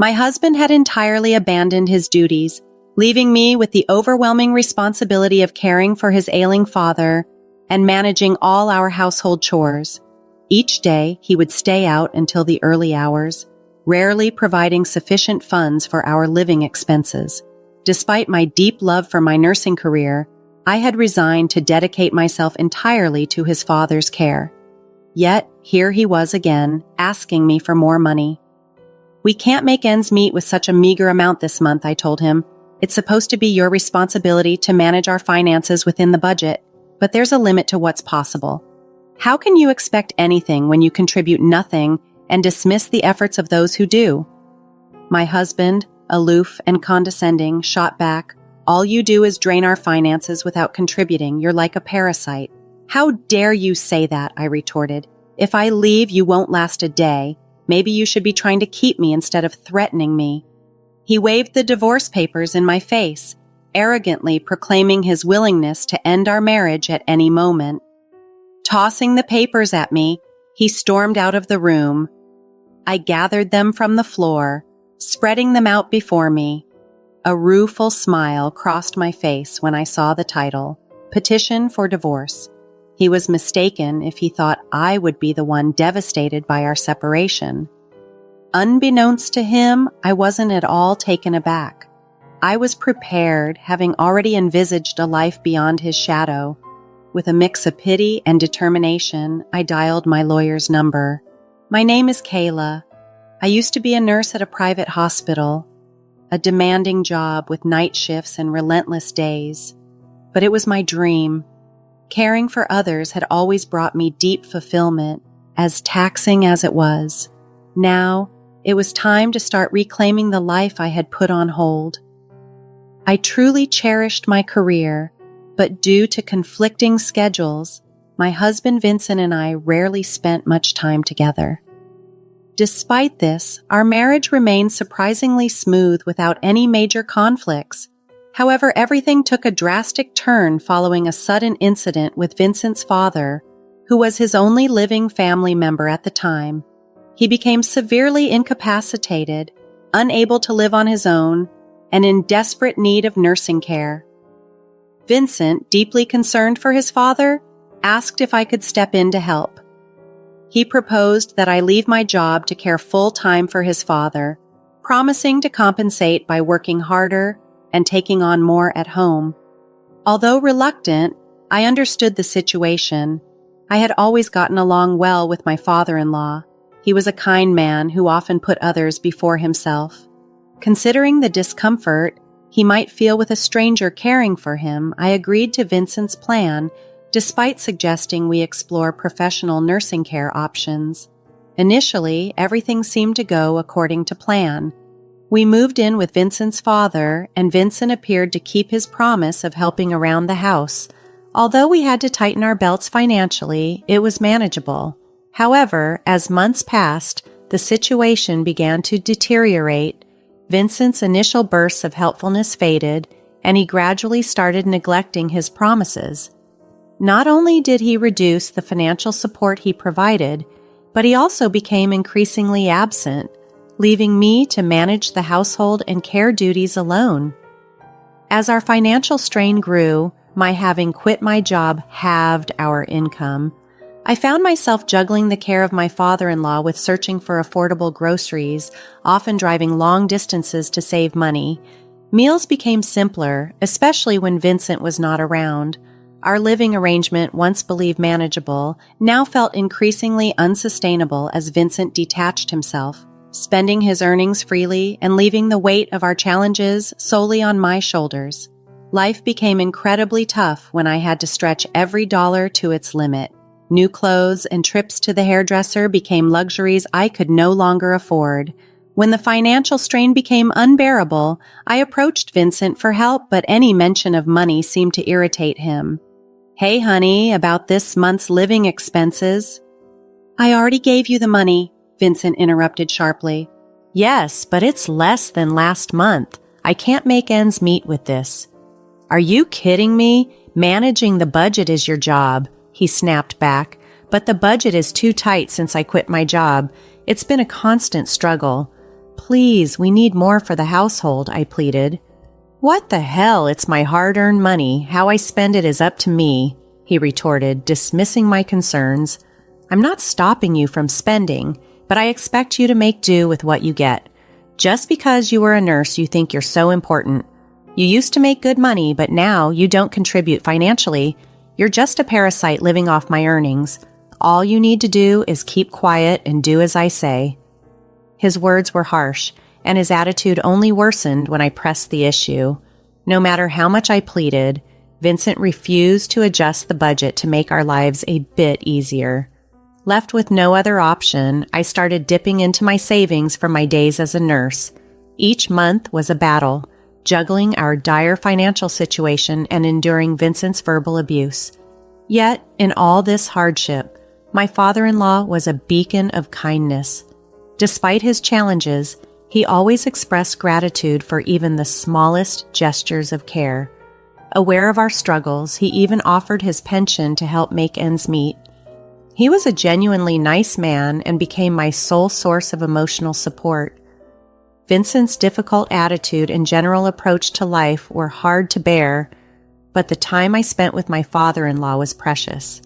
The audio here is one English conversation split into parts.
My husband had entirely abandoned his duties, leaving me with the overwhelming responsibility of caring for his ailing father and managing all our household chores. Each day, he would stay out until the early hours, rarely providing sufficient funds for our living expenses. Despite my deep love for my nursing career, I had resigned to dedicate myself entirely to his father's care. Yet, here he was again, asking me for more money. "We can't make ends meet with such a meager amount this month," I told him. "It's supposed to be your responsibility to manage our finances within the budget, but there's a limit to what's possible. How can you expect anything when you contribute nothing and dismiss the efforts of those who do?" My husband, aloof and condescending, shot back, "All you do is drain our finances without contributing. You're like a parasite." "How dare you say that?" I retorted. "If I leave, you won't last a day. Maybe you should be trying to keep me instead of threatening me." He waved the divorce papers in my face, arrogantly proclaiming his willingness to end our marriage at any moment. Tossing the papers at me, he stormed out of the room. I gathered them from the floor, spreading them out before me. A rueful smile crossed my face when I saw the title, Petition for Divorce. He was mistaken if he thought I would be the one devastated by our separation. Unbeknownst to him, I wasn't at all taken aback. I was prepared, having already envisaged a life beyond his shadow. With a mix of pity and determination, I dialed my lawyer's number. "My name is Kayla. I used to be a nurse at a private hospital, a demanding job with night shifts and relentless days. But it was my dream. Caring for others had always brought me deep fulfillment, as taxing as it was. Now, it was time to start reclaiming the life I had put on hold. I truly cherished my career, but due to conflicting schedules, my husband Vincent and I rarely spent much time together. Despite this, our marriage remained surprisingly smooth without any major conflicts. However, everything took a drastic turn following a sudden incident with Vincent's father, who was his only living family member at the time. He became severely incapacitated, unable to live on his own, and in desperate need of nursing care. Vincent, deeply concerned for his father, asked if I could step in to help. He proposed that I leave my job to care full-time for his father, promising to compensate by working harder and taking on more at home. Although reluctant, I understood the situation. I had always gotten along well with my father-in-law. He was a kind man who often put others before himself. Considering the discomfort he might feel with a stranger caring for him, I agreed to Vincent's plan, despite suggesting we explore professional nursing care options. Initially, everything seemed to go according to plan. We moved in with Vincent's father, and Vincent appeared to keep his promise of helping around the house. Although we had to tighten our belts financially, it was manageable. However, as months passed, the situation began to deteriorate. Vincent's initial bursts of helpfulness faded, and he gradually started neglecting his promises. Not only did he reduce the financial support he provided, but he also became increasingly absent, leaving me to manage the household and care duties alone. As our financial strain grew, my having quit my job halved our income. I found myself juggling the care of my father-in-law with searching for affordable groceries, often driving long distances to save money. Meals became simpler, especially when Vincent was not around. Our living arrangement, once believed manageable, now felt increasingly unsustainable as Vincent detached himself, spending his earnings freely and leaving the weight of our challenges solely on my shoulders. Life became incredibly tough when I had to stretch every dollar to its limit. New clothes and trips to the hairdresser became luxuries I could no longer afford. When the financial strain became unbearable, I approached Vincent for help, but any mention of money seemed to irritate him. "Hey, honey, about this month's living expenses." "I already gave you the money," Vincent interrupted sharply. "Yes, but it's less than last month. I can't make ends meet with this." "Are you kidding me? Managing the budget is your job," he snapped back. "But the budget is too tight since I quit my job. It's been a constant struggle. Please, we need more for the household, I pleaded. What the hell? It's my hard-earned money. How I spend it is up to me, he retorted, dismissing my concerns. I'm not stopping you from spending, but I expect you to make do with what you get. Just because you were a nurse, you think you're so important. You used to make good money, but now you don't contribute financially. You're just a parasite living off my earnings. All you need to do is keep quiet and do as I say. His words were harsh, and his attitude only worsened when I pressed the issue. No matter how much I pleaded, Vincent refused to adjust the budget to make our lives a bit easier. Left with no other option, I started dipping into my savings from my days as a nurse. Each month was a battle, juggling our dire financial situation and enduring Vincent's verbal abuse. Yet, in all this hardship, my father-in-law was a beacon of kindness. Despite his challenges, he always expressed gratitude for even the smallest gestures of care. Aware of our struggles, he even offered his pension to help make ends meet. He was a genuinely nice man and became my sole source of emotional support. Vincent's difficult attitude and general approach to life were hard to bear, but the time I spent with my father-in-law was precious.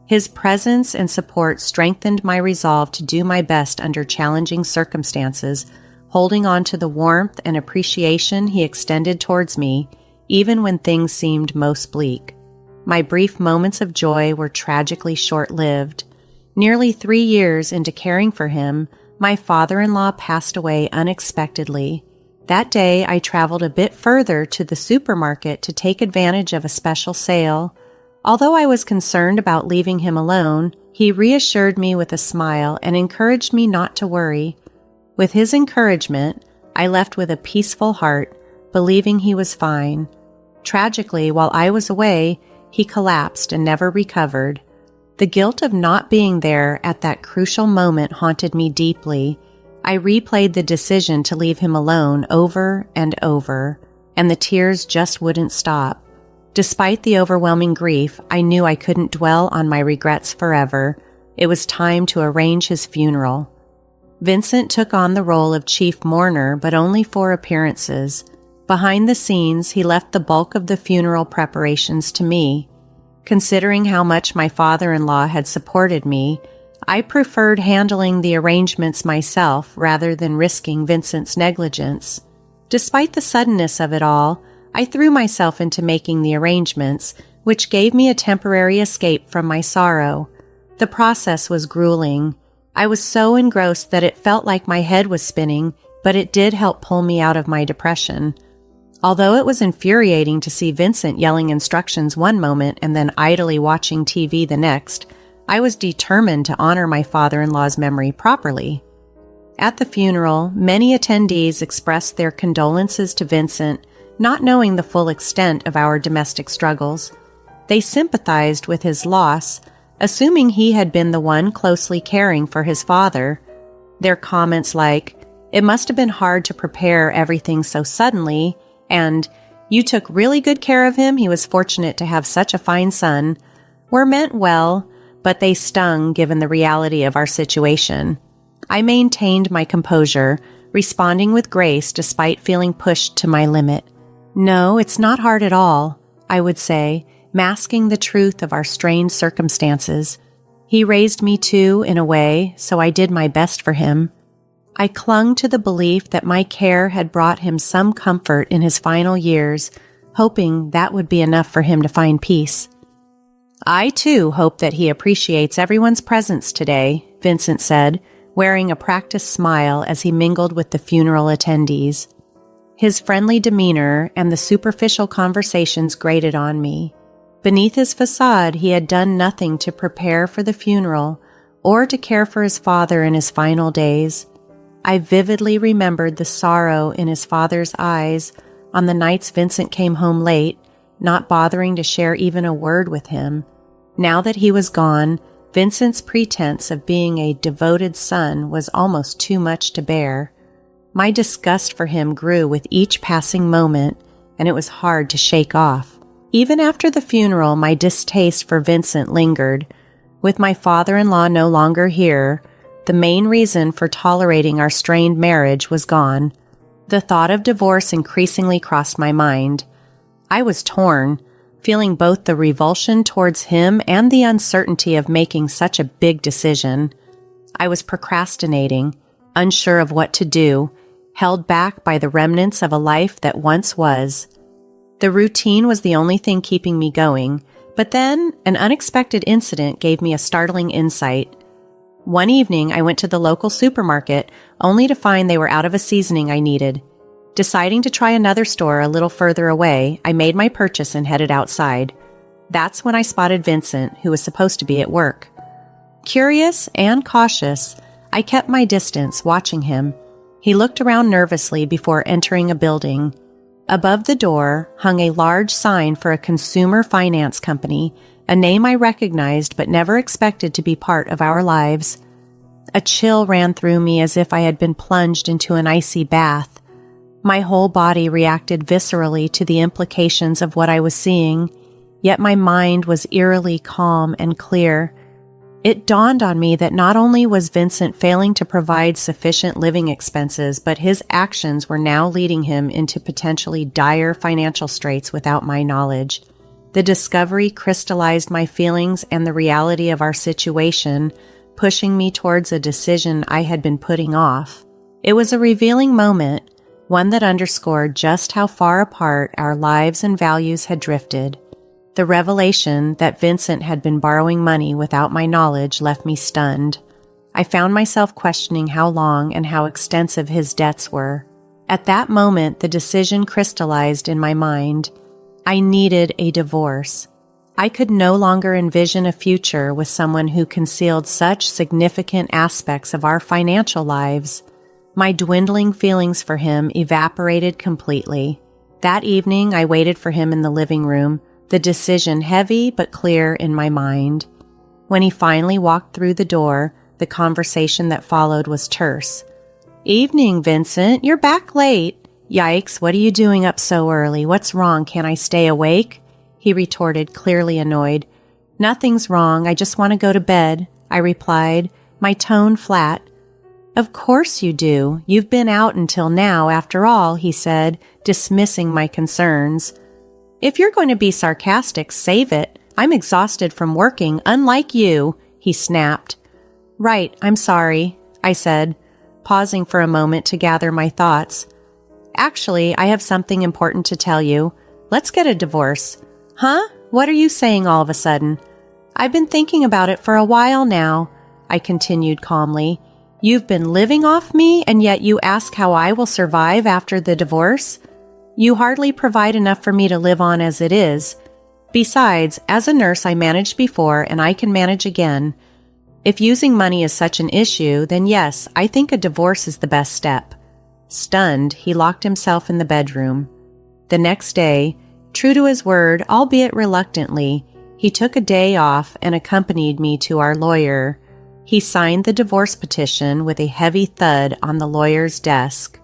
His presence and support strengthened my resolve to do my best under challenging circumstances, holding on to the warmth and appreciation he extended towards me, even when things seemed most bleak. My brief moments of joy were tragically short-lived. Nearly 3 years into caring for him, my father-in-law passed away unexpectedly. That day, I traveled a bit further to the supermarket to take advantage of a special sale. Although I was concerned about leaving him alone, he reassured me with a smile and encouraged me not to worry. With his encouragement, I left with a peaceful heart, believing he was fine. Tragically, while I was away, he collapsed and never recovered. The guilt of not being there at that crucial moment haunted me deeply. I replayed the decision to leave him alone over and over, and the tears just wouldn't stop. Despite the overwhelming grief, I knew I couldn't dwell on my regrets forever. It was time to arrange his funeral. Vincent took on the role of chief mourner, but only for appearances. Behind the scenes, he left the bulk of the funeral preparations to me. Considering how much my father-in-law had supported me, I preferred handling the arrangements myself rather than risking Vincent's negligence. Despite the suddenness of it all, I threw myself into making the arrangements, which gave me a temporary escape from my sorrow. The process was grueling. I was so engrossed that it felt like my head was spinning, but it did help pull me out of my depression. Although it was infuriating to see Vincent yelling instructions one moment and then idly watching TV the next, I was determined to honor my father-in-law's memory properly. At the funeral, many attendees expressed their condolences to Vincent, not knowing the full extent of our domestic struggles. They sympathized with his loss, assuming he had been the one closely caring for his father. Their comments like, "It must have been hard to prepare everything so suddenly," and "You took really good care of him, he was fortunate to have such a fine son," were meant well, but they stung given the reality of our situation. I maintained my composure, responding with grace despite feeling pushed to my limit. "No, it's not hard at all," I would say, masking the truth of our strained circumstances. He raised me too, in a way, so I did my best for him. I clung to the belief that my care had brought him some comfort in his final years, hoping that would be enough for him to find peace. "I too hope that he appreciates everyone's presence today," Vincent said, wearing a practiced smile as he mingled with the funeral attendees. His friendly demeanor and the superficial conversations grated on me. Beneath his facade, he had done nothing to prepare for the funeral or to care for his father in his final days. I vividly remembered the sorrow in his father's eyes on the nights Vincent came home late, not bothering to share even a word with him. Now that he was gone, Vincent's pretense of being a devoted son was almost too much to bear. My disgust for him grew with each passing moment, and it was hard to shake off. Even after the funeral, my distaste for Vincent lingered. With my father-in-law no longer here, The main reason for tolerating our strained marriage was gone. The thought of divorce increasingly crossed my mind. I was torn, feeling both the revulsion towards him and the uncertainty of making such a big decision. I was procrastinating, unsure of what to do, held back by the remnants of a life that once was. The routine was the only thing keeping me going, but then an unexpected incident gave me a startling insight. One evening, I went to the local supermarket, only to find they were out of a seasoning I needed. Deciding to try another store a little further away, I made my purchase and headed outside. That's when I spotted Vincent, who was supposed to be at work. Curious and cautious, I kept my distance, watching him. He looked around nervously before entering a building. Above the door hung a large sign for a consumer finance company, a name I recognized but never expected to be part of our lives. A chill ran through me as if I had been plunged into an icy bath. My whole body reacted viscerally to the implications of what I was seeing, yet my mind was eerily calm and clear. It dawned on me that not only was Vincent failing to provide sufficient living expenses, but his actions were now leading him into potentially dire financial straits without my knowledge. The discovery crystallized my feelings and the reality of our situation, pushing me towards a decision I had been putting off. It was a revealing moment, one that underscored just how far apart our lives and values had drifted. The revelation that Vincent had been borrowing money without my knowledge left me stunned. I found myself questioning how long and how extensive his debts were. At that moment, the decision crystallized in my mind. I needed a divorce. I could no longer envision a future with someone who concealed such significant aspects of our financial lives. My dwindling feelings for him evaporated completely. That evening, I waited for him in the living room, the decision heavy but clear in my mind. When he finally walked through the door, the conversation that followed was terse. "Evening, Vincent. You're back late." "Yikes, what are you doing up so early? What's wrong? Can't I stay awake?" he retorted, clearly annoyed. "Nothing's wrong. I just want to go to bed," I replied, my tone flat. "Of course you do. You've been out until now, after all," he said, dismissing my concerns. "If you're going to be sarcastic, save it. I'm exhausted from working, unlike you," he snapped. "Right, I'm sorry," I said, pausing for a moment to gather my thoughts. "Actually, I have something important to tell you. Let's get a divorce." "Huh? What are you saying all of a sudden?" "I've been thinking about it for a while now," I continued calmly. "You've been living off me, and yet you ask how I will survive after the divorce? You hardly provide enough for me to live on as it is. Besides, as a nurse, I managed before, and I can manage again. If using money is such an issue, then yes, I think a divorce is the best step." Stunned, he locked himself in the bedroom. The next day, true to his word, albeit reluctantly, he took a day off and accompanied me to our lawyer. He signed the divorce petition with a heavy thud on the lawyer's desk.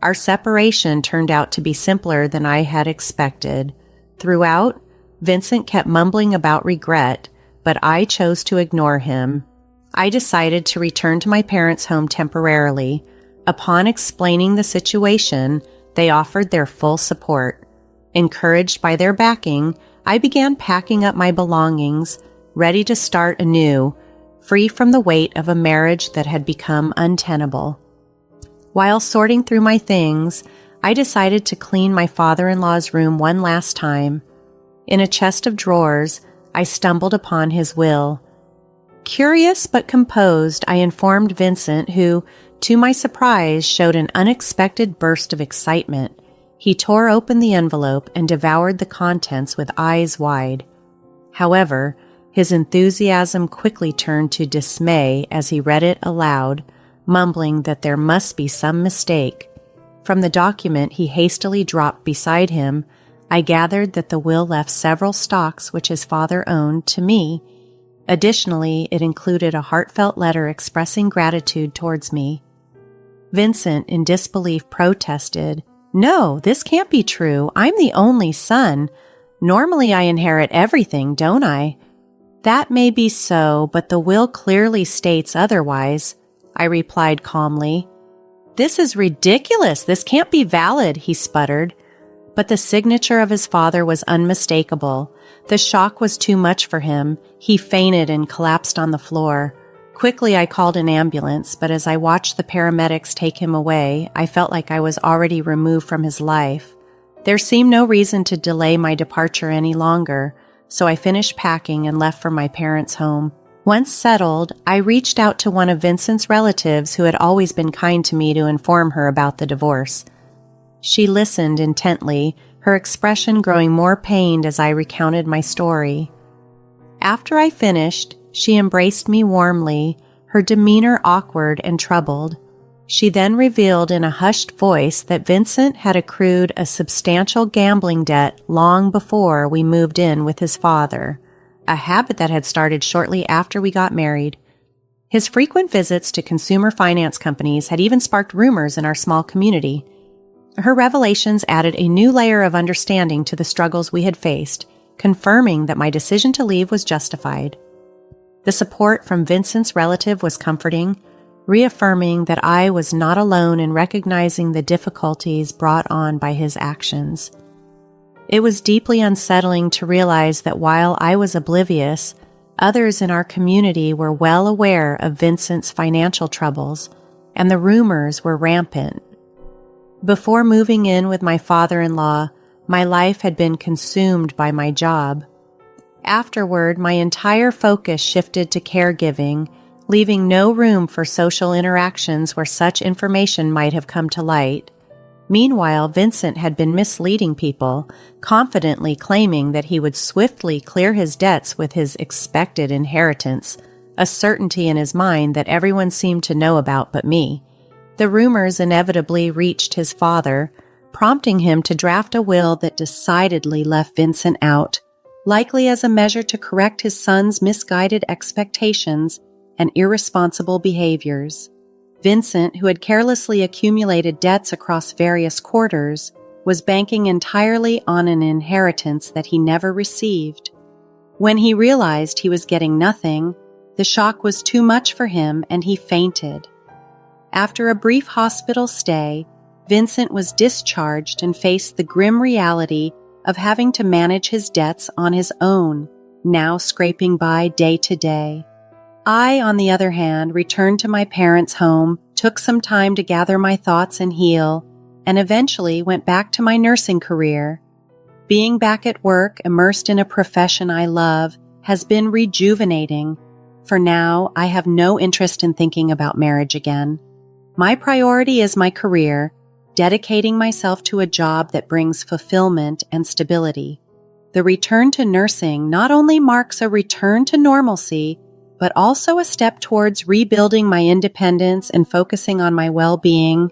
Our separation turned out to be simpler than I had expected. Throughout, Vincent kept mumbling about regret, but I chose to ignore him. I decided to return to my parents' home temporarily. Upon explaining the situation, they offered their full support. Encouraged by their backing, I began packing up my belongings, ready to start anew, free from the weight of a marriage that had become untenable. While sorting through my things, I decided to clean my father-in-law's room one last time. In a chest of drawers, I stumbled upon his will. Curious but composed, I informed Vincent, who, to my surprise, showed an unexpected burst of excitement. He tore open the envelope and devoured the contents with eyes wide. However, his enthusiasm quickly turned to dismay as he read it aloud, mumbling that there must be some mistake. From the document he hastily dropped beside him, I gathered that the will left several stocks which his father owned to me. Additionally, it included a heartfelt letter expressing gratitude towards me. Vincent, in disbelief, protested, "No, this can't be true. I'm the only son. Normally I inherit everything, don't I?" "That may be so, but the will clearly states otherwise," I replied calmly. "This is ridiculous. This can't be valid," he sputtered. But the signature of his father was unmistakable. The shock was too much for him. He fainted and collapsed on the floor. Quickly, I called an ambulance, but as I watched the paramedics take him away, I felt like I was already removed from his life. There seemed no reason to delay my departure any longer, so I finished packing and left for my parents' home. Once settled, I reached out to one of Vincent's relatives who had always been kind to me to inform her about the divorce. She listened intently, her expression growing more pained as I recounted my story. After I finished, she embraced me warmly, her demeanor awkward and troubled. She then revealed in a hushed voice that Vincent had accrued a substantial gambling debt long before we moved in with his father, a habit that had started shortly after we got married. His frequent visits to consumer finance companies had even sparked rumors in our small community. Her revelations added a new layer of understanding to the struggles we had faced, confirming that my decision to leave was justified. The support from Vincent's relative was comforting, reaffirming that I was not alone in recognizing the difficulties brought on by his actions. It was deeply unsettling to realize that while I was oblivious, others in our community were well aware of Vincent's financial troubles, and the rumors were rampant. Before moving in with my father-in-law, my life had been consumed by my job. Afterward, my entire focus shifted to caregiving, leaving no room for social interactions where such information might have come to light. Meanwhile, Vincent had been misleading people, confidently claiming that he would swiftly clear his debts with his expected inheritance, a certainty in his mind that everyone seemed to know about but me. The rumors inevitably reached his father, prompting him to draft a will that decidedly left Vincent out, likely as a measure to correct his son's misguided expectations and irresponsible behaviors. Vincent, who had carelessly accumulated debts across various quarters, was banking entirely on an inheritance that he never received. When he realized he was getting nothing, the shock was too much for him and he fainted. After a brief hospital stay, Vincent was discharged and faced the grim reality of having to manage his debts on his own, now scraping by day to day. I, on the other hand, returned to my parents' home, took some time to gather my thoughts and heal, and eventually went back to my nursing career. Being back at work, immersed in a profession I love, has been rejuvenating. For now, I have no interest in thinking about marriage again. My priority is my career, dedicating myself to a job that brings fulfillment and stability. The return to nursing not only marks a return to normalcy, but also a step towards rebuilding my independence and focusing on my well-being